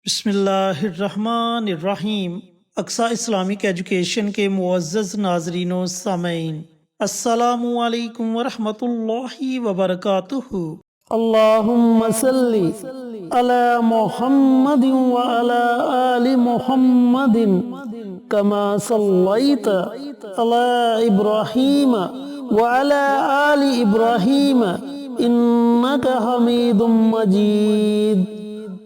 بسم اللہ الرحمن الرحیم۔ اقصی اسلامک ایجوکیشن کے معزز ناظرین و سامعین، السلام علیکم ورحمۃ اللہ وبرکاتہ۔ اللہم صلی علی محمد وعلی آل محمد کما صلیت علی ابراہیم وعلی آل ابراہیم انک حمید مجید۔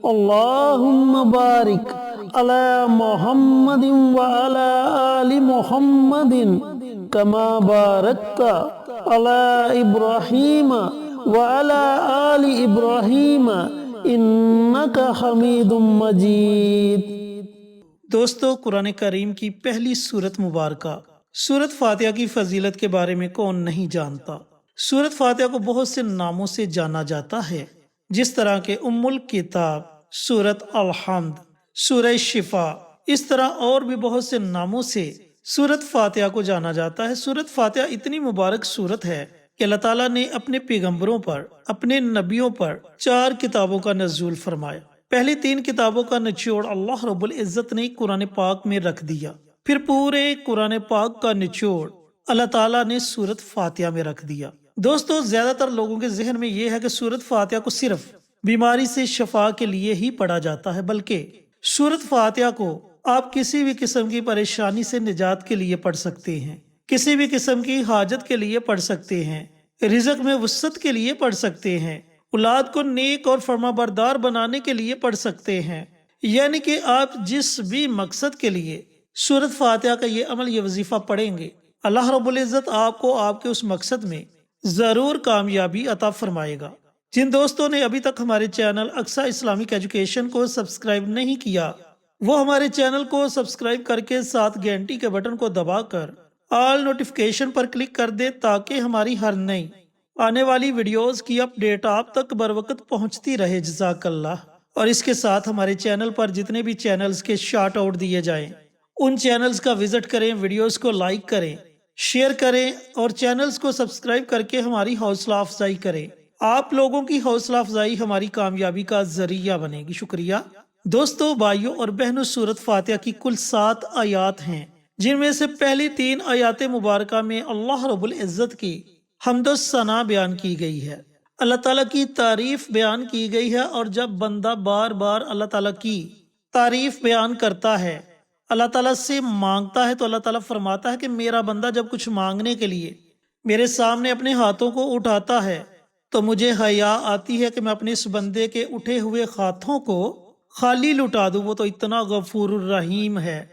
اللہم بارک علی محمد وعلی آل محمد کما بارکت علی ابراہیم وعلی آل ابراہیم انک حمید مجید۔ دوستو، قرآن کریم کی پہلی سورت مبارکہ سورت فاتحہ کی فضیلت کے بارے میں کون نہیں جانتا۔ سورت فاتحہ کو بہت سے ناموں سے جانا جاتا ہے، جس طرح کہ ام الکتاب، سورت الحمد، سورہ شفا، اس طرح اور بھی بہت سے ناموں سے سورت فاتحہ کو جانا جاتا ہے۔ سورت فاتحہ اتنی مبارک سورت ہے کہ اللہ تعالیٰ نے اپنے پیغمبروں پر، اپنے نبیوں پر 4 کتابوں کا نزول فرمایا۔ پہلی 3 کتابوں کا نچوڑ اللہ رب العزت نے قرآن پاک میں رکھ دیا، پھر پورے قرآن پاک کا نچوڑ اللہ تعالیٰ نے سورت فاتحہ میں رکھ دیا۔ دوستو، زیادہ تر لوگوں کے ذہن میں یہ ہے کہ سورت فاتحہ کو صرف بیماری سے شفا کے لیے ہی پڑھا جاتا ہے، بلکہ سورت فاتحہ کو آپ کسی بھی قسم کی پریشانی سے نجات کے لیے پڑھ سکتے ہیں، کسی بھی قسم کی حاجت کے لیے پڑھ سکتے ہیں، رزق میں وسعت کے لیے پڑھ سکتے ہیں، اولاد کو نیک اور فرما بردار بنانے کے لیے پڑھ سکتے ہیں، یعنی کہ آپ جس بھی مقصد کے لیے سورت فاتحہ کا یہ عمل، یہ وظیفہ پڑھیں گے، اللہ رب العزت آپ کو آپ کے اس مقصد میں ضرور کامیابی عطا فرمائے گا۔ جن دوستوں نے ابھی تک ہمارے چینل اقصی اسلامک ایجوکیشن کو سبسکرائب نہیں کیا، وہ ہمارے چینل کو سبسکرائب کر کے ساتھ گھنٹی کے بٹن کو دبا کر آل نوٹیفیکیشن پر کلک کر دے، تاکہ ہماری ہر نئی آنے والی ویڈیوز کی اپڈیٹ آپ تک بروقت پہنچتی رہے۔ جزاک اللہ۔ اور اس کے ساتھ ہمارے چینل پر جتنے بھی چینلز کے شارٹ آؤٹ دیے جائیں، ان چینلز کا وزٹ کریں، ویڈیوز کو لائک کریں، شیئر کریں اور چینلز کو سبسکرائب کر کے ہماری حوصلہ افزائی کریں۔ آپ لوگوں کی حوصلہ افزائی ہماری کامیابی کا ذریعہ بنے گی۔ شکریہ۔ دوستو، بھائیوں اور بہنوں، سورت فاتحہ کی کل 7 آیات ہیں، جن میں سے پہلی 3 آیات مبارکہ میں اللہ رب العزت کی حمد و ثنا بیان کی گئی ہے، اللہ تعالیٰ کی تعریف بیان کی گئی ہے۔ اور جب بندہ بار بار اللہ تعالیٰ کی تعریف بیان کرتا ہے، اللہ تعالیٰ سے مانگتا ہے، تو اللہ تعالیٰ فرماتا ہے کہ میرا بندہ جب کچھ مانگنے کے لیے میرے سامنے اپنے ہاتھوں کو اٹھاتا ہے، تو مجھے حیا آتی ہے کہ میں اپنے اس بندے کے اٹھے ہوئے ہاتھوں کو خالی لٹا دوں۔ وہ تو اتنا غفور الرحیم ہے،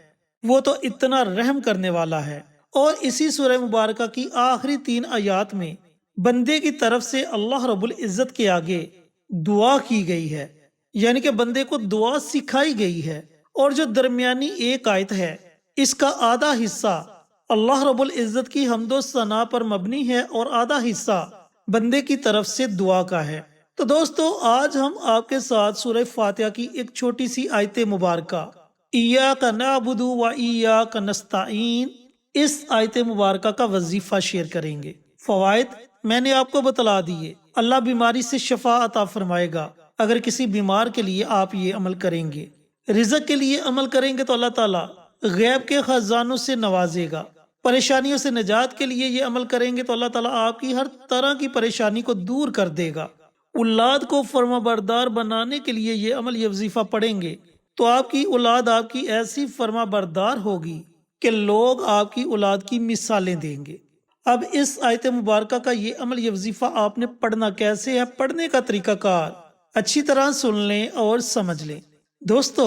وہ تو اتنا رحم کرنے والا ہے۔ اور اسی سورہ مبارکہ کی آخری 3 آیات میں بندے کی طرف سے اللہ رب العزت کے آگے دعا کی گئی ہے، یعنی کہ بندے کو دعا سکھائی گئی ہے۔ اور جو درمیانی ایک آیت ہے، اس کا آدھا حصہ اللہ رب العزت کی حمد و ثنا پر مبنی ہے اور آدھا حصہ بندے کی طرف سے دعا کا ہے۔ تو دوستو، آج ہم آپ کے ساتھ سورہ فاتحہ کی ایک چھوٹی سی آیت مبارکہ ایاک نعبد و ایاک نستعین، اس آیت مبارکہ کا وظیفہ شیئر کریں گے۔ فوائد میں نے آپ کو بتلا دیے۔ اللہ بیماری سے شفا عطا فرمائے گا اگر کسی بیمار کے لیے آپ یہ عمل کریں گے۔ رزق کے لیے عمل کریں گے تو اللہ تعالیٰ غیب کے خزانوں سے نوازے گا۔ پریشانیوں سے نجات کے لیے یہ عمل کریں گے تو اللہ تعالیٰ آپ کی ہر طرح کی پریشانی کو دور کر دے گا۔ اولاد کو فرما بردار بنانے کے لیے یہ عمل، یہ وظیفہ پڑھیں گے تو آپ کی اولاد آپ کی ایسی فرما بردار ہوگی کہ لوگ آپ کی اولاد کی مثالیں دیں گے۔ اب اس آیت مبارکہ کا یہ عمل، یہ وظیفہ آپ نے پڑھنا کیسے ہے، پڑھنے کا طریقہ کار اچھی طرح سن لیں اور سمجھ لیں۔ دوستو،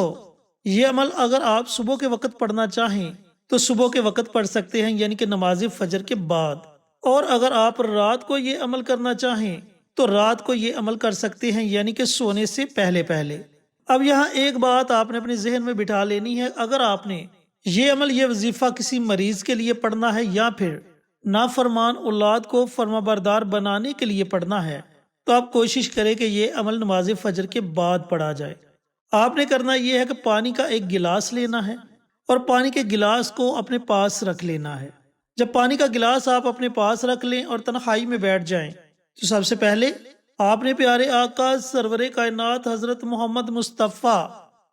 یہ عمل اگر آپ صبح کے وقت پڑھنا چاہیں تو صبح کے وقت پڑھ سکتے ہیں، یعنی کہ نماز فجر کے بعد۔ اور اگر آپ رات کو یہ عمل کرنا چاہیں تو رات کو یہ عمل کر سکتے ہیں، یعنی کہ سونے سے پہلے پہلے۔ اب یہاں ایک بات آپ نے اپنے ذہن میں بٹھا لینی ہے، اگر آپ نے یہ عمل، یہ وظیفہ کسی مریض کے لیے پڑھنا ہے یا پھر نافرمان اولاد کو فرما بردار بنانے کے لیے پڑھنا ہے، تو آپ کوشش کریں کہ یہ عمل نماز فجر کے بعد پڑھا جائے۔ آپ نے کرنا یہ ہے کہ پانی کا ایک گلاس لینا ہے اور پانی کے گلاس کو اپنے پاس رکھ لینا ہے۔ جب پانی کا گلاس آپ اپنے پاس رکھ لیں اور تنہائی میں بیٹھ جائیں تو سب سے پہلے آپ نے پیارے آقا سرور کائنات حضرت محمد مصطفیٰ